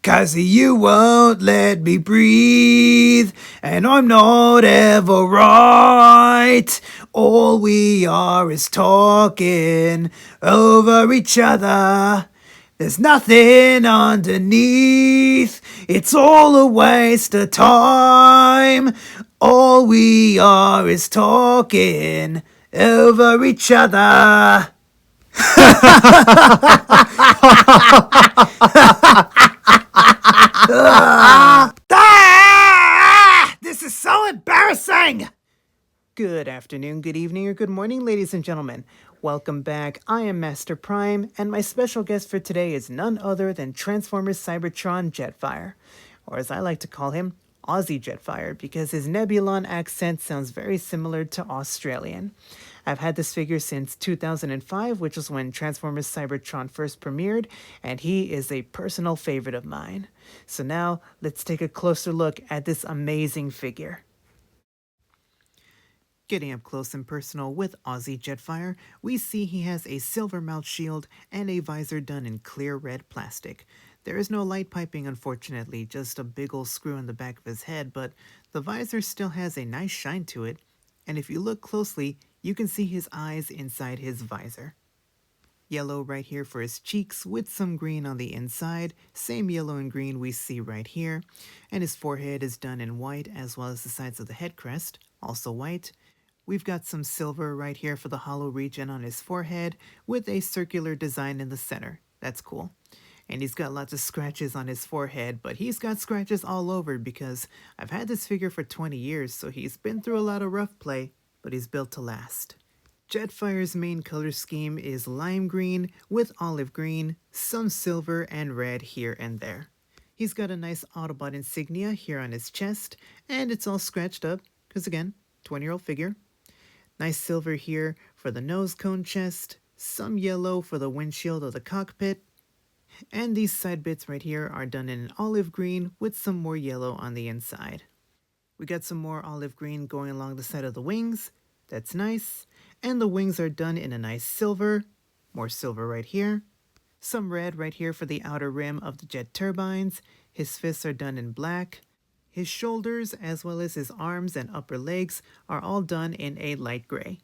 'Cause you won't let me breathe, and I'm not ever right. All we are is talking over each other. There's nothing underneath, it's all a waste of time. All we are is talking over each other. This is so embarrassing! Good afternoon, good evening, or good morning, ladies and gentlemen. Welcome back. I am Master Prime, and my special guest for today is none other than Transformers Cybertron Jetfire, or as I like to call him, Aussie Jetfire, because his Nebulon accent sounds very similar to Australian. I've had this figure since 2005, which was when Transformers Cybertron first premiered, and he is a personal favorite of mine. So now, let's take a closer look at this amazing figure. Getting up close and personal with Aussie Jetfire, we see he has a silver mouth shield and a visor done in clear red plastic. There is no light piping, unfortunately, just a big ol' screw in the back of his head, but the visor still has a nice shine to it, and if you look closely, you can see his eyes inside his visor. Yellow right here for his cheeks with some green on the inside, same yellow and green we see right here, and his forehead is done in white as well as the sides of the head crest, also white. We've got some silver right here for the hollow region on his forehead with a circular design in the center. That's cool. And he's got lots of scratches on his forehead, but he's got scratches all over because I've had this figure for 20 years, so he's been through a lot of rough play, but he's built to last. Jetfire's main color scheme is lime green with olive green, some silver and red here and there. He's got a nice Autobot insignia here on his chest, and it's all scratched up, because again, 20-year-old figure. Nice silver here for the nose cone chest, some yellow for the windshield of the cockpit, and these side bits right here are done in an olive green with some more yellow on the inside. We got some more olive green going along the side of the wings, that's nice, and the wings are done in a nice silver, more silver right here, some red right here for the outer rim of the jet turbines, his fists are done in black, his shoulders, as well as his arms and upper legs, are all done in a light gray.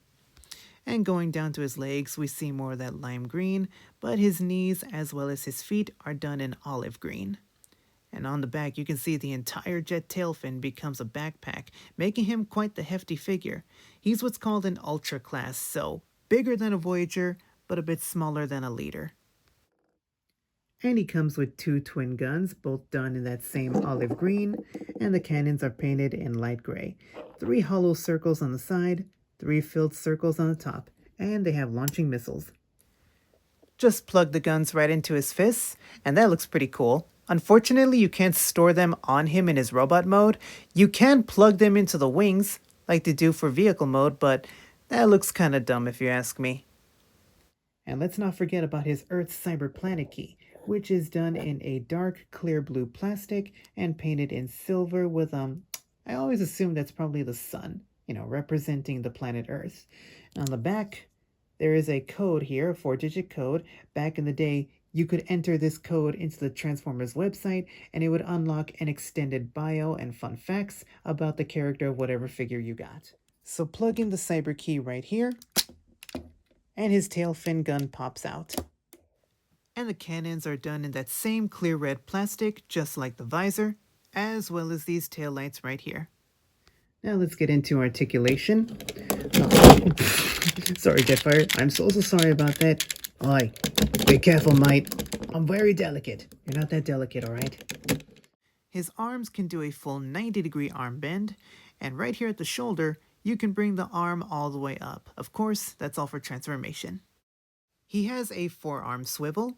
And going down to his legs, we see more of that lime green, but his knees, as well as his feet, are done in olive green. And on the back, you can see the entire jet tail fin becomes a backpack, making him quite the hefty figure. He's what's called an Ultra class, so bigger than a Voyager, but a bit smaller than a Leader. And he comes with two twin guns, both done in that same olive green, and the cannons are painted in light gray. 3 hollow circles on the side, 3 filled circles on the top, and they have launching missiles. Just plug the guns right into his fists, and that looks pretty cool. Unfortunately, you can't store them on him in his robot mode. You can plug them into the wings, like they do for vehicle mode, but that looks kinda dumb if you ask me. And let's not forget about his Earth Cyber Planet key, which is done in a dark clear blue plastic and painted in silver with, I always assume that's probably the sun, representing the planet Earth. On the back, there is a code here, a 4-digit code. Back in the day, you could enter this code into the Transformers website, and it would unlock an extended bio and fun facts about the character of whatever figure you got. So plug in the Cyber key right here, and his tail fin gun pops out. And the cannons are done in that same clear red plastic, just like the visor, as well as these taillights right here. Now let's get into articulation. Sorry, Jetfire. I'm so sorry about that. Oi, be careful, mate. I'm very delicate. You're not that delicate, alright? His arms can do a full 90-degree arm bend, and right here at the shoulder, you can bring the arm all the way up. Of course, that's all for transformation. He has a forearm swivel,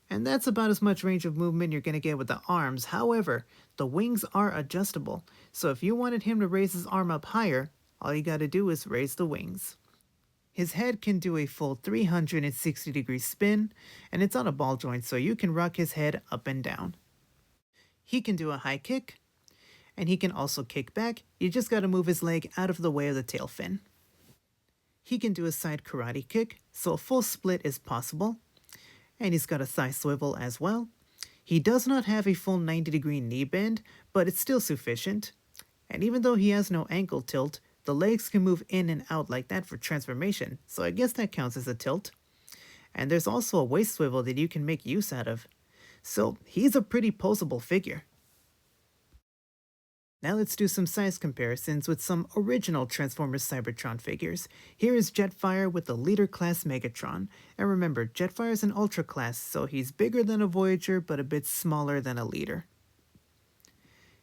and that's about as much range of movement you're going to get with the arms. However, the wings are adjustable, so if you wanted him to raise his arm up higher, all you got to do is raise the wings. His head can do a full 360-degree spin, and it's on a ball joint, so you can rock his head up and down. He can do a high kick, and he can also kick back. You just got to move his leg out of the way of the tail fin. He can do a side karate kick, so a full split is possible. And he's got a thigh swivel as well. He does not have a full 90-degree knee bend, but it's still sufficient. And even though he has no ankle tilt, the legs can move in and out like that for transformation, so I guess that counts as a tilt. And there's also a waist swivel that you can make use out of. So he's a pretty posable figure. Now let's do some size comparisons with some original Transformers Cybertron figures. Here is Jetfire with the Leader Class Megatron. And remember, Jetfire is an Ultra Class, so he's bigger than a Voyager but a bit smaller than a Leader.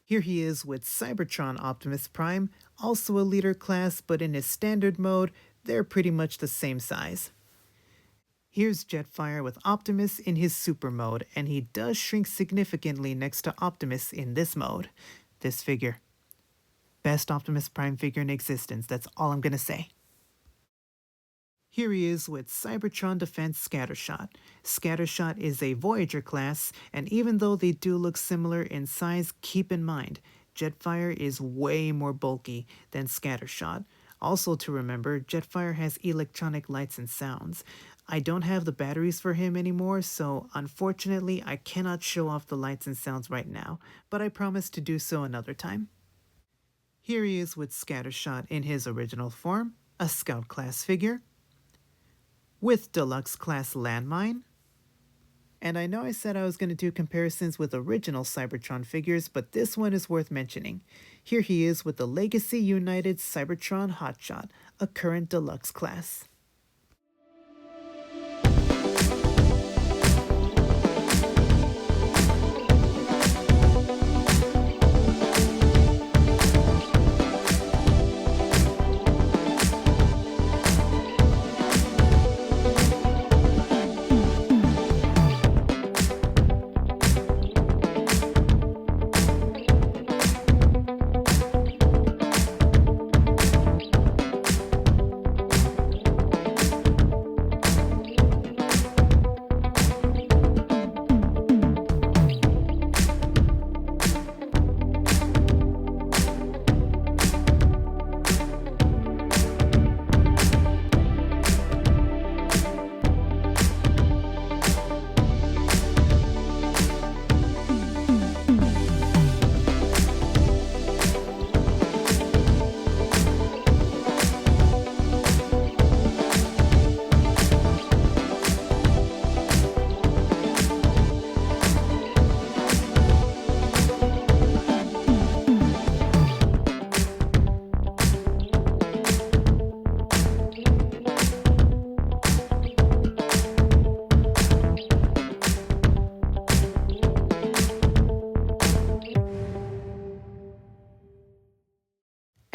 Here he is with Cybertron Optimus Prime, also a Leader Class, but in his standard mode, they're pretty much the same size. Here's Jetfire with Optimus in his Super mode, and he does shrink significantly next to Optimus in this mode. This figure. Best Optimus Prime figure in existence, that's all I'm gonna say. Here he is with Cybertron Defense Scattershot. Scattershot is a Voyager class, and even though they do look similar in size, keep in mind, Jetfire is way more bulky than Scattershot. Also to remember, Jetfire has electronic lights and sounds. I don't have the batteries for him anymore, so unfortunately I cannot show off the lights and sounds right now, but I promise to do so another time. Here he is with Scattershot in his original form, a Scout class figure, with Deluxe class Landmine. And I know I said I was going to do comparisons with original Cybertron figures, but this one is worth mentioning. Here he is with the Legacy United Cybertron Hotshot, a current Deluxe class.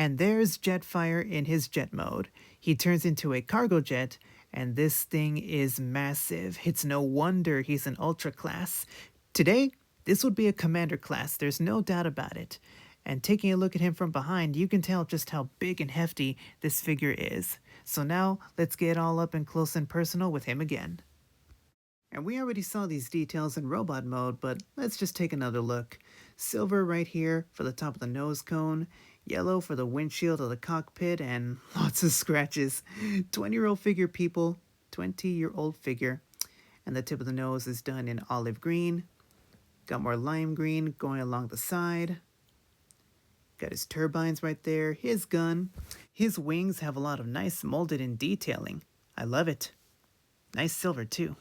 And there's Jetfire in his jet mode. He turns into a cargo jet, and this thing is massive. It's no wonder he's an Ultra class. Today, this would be a Commander class, there's no doubt about it. And taking a look at him from behind, you can tell just how big and hefty this figure is. So now, let's get all up and close and personal with him again. And we already saw these details in robot mode, but let's just take another look. Silver right here for the top of the nose cone, yellow for the windshield of the cockpit, and lots of scratches. 20-year-old figure, people. 20-year-old figure. And the tip of the nose is done in olive green. Got more lime green going along the side. Got his turbines right there, his gun. His wings have a lot of nice molded in detailing. I love it. Nice silver too.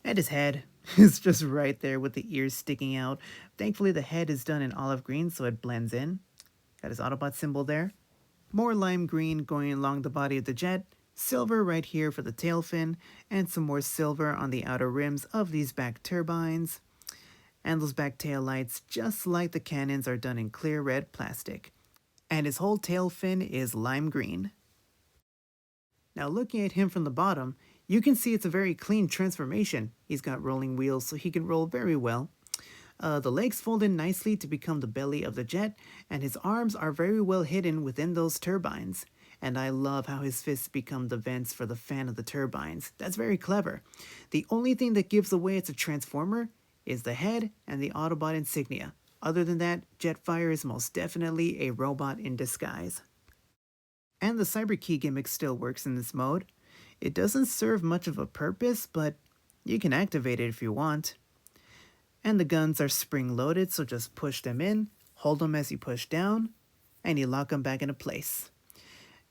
And his head is just right there with the ears sticking out. Thankfully the head is done in olive green so it blends in. Got his Autobot symbol there. More lime green going along the body of the jet. Silver right here for the tail fin. And some more silver on the outer rims of these back turbines. And those back tail lights, just like the cannons, are done in clear red plastic. And his whole tail fin is lime green. Now looking at him from the bottom, you can see it's a very clean transformation. He's got rolling wheels so he can roll very well. The legs fold in nicely to become the belly of the jet, and his arms are very well hidden within those turbines. And I love how his fists become the vents for the fan of the turbines. That's very clever. The only thing that gives away it's a Transformer is the head and the Autobot insignia. Other than that, Jetfire is most definitely a robot in disguise. And the Cyber Key gimmick still works in this mode. It doesn't serve much of a purpose, but you can activate it if you want. And the guns are spring-loaded, so just push them in, hold them as you push down, and you lock them back into place.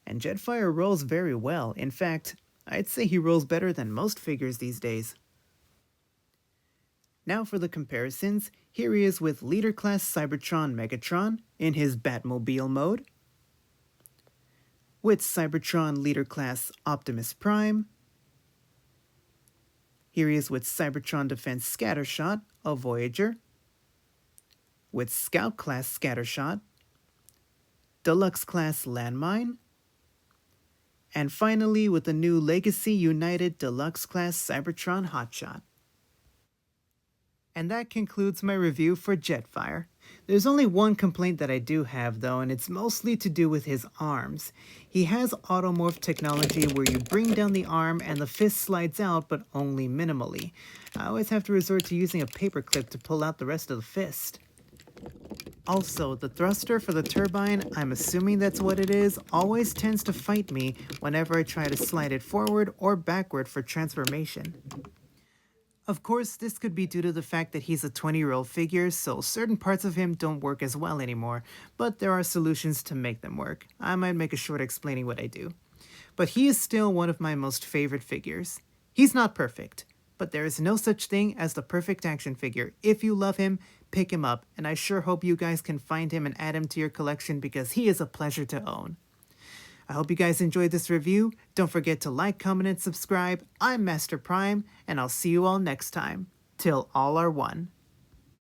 And Jetfire rolls very well. In fact, I'd say he rolls better than most figures these days. Now for the comparisons, here he is with Leader Class Cybertron Megatron in his Batmobile mode, with Cybertron Leader Class Optimus Prime. Here he is with Cybertron Defense Scattershot, a Voyager, with Scout Class Scattershot, Deluxe Class Landmine, and finally with the new Legacy United Deluxe Class Cybertron Hotshot. And that concludes my review for Jetfire. There's only one complaint that I do have though, and it's mostly to do with his arms. He has automorph technology where you bring down the arm and the fist slides out, but only minimally. I always have to resort to using a paperclip to pull out the rest of the fist. Also, the thruster for the turbine, I'm assuming that's what it is, always tends to fight me whenever I try to slide it forward or backward for transformation. Of course, this could be due to the fact that he's a 20-year-old figure, so certain parts of him don't work as well anymore, but there are solutions to make them work. I might make a short explaining what I do. But he is still one of my most favorite figures. He's not perfect, but there is no such thing as the perfect action figure. If you love him, pick him up, and I sure hope you guys can find him and add him to your collection because he is a pleasure to own. I hope you guys enjoyed this review. Don't forget to like, comment, and subscribe. I'm Master Prime, and I'll see you all next time. Till all are one.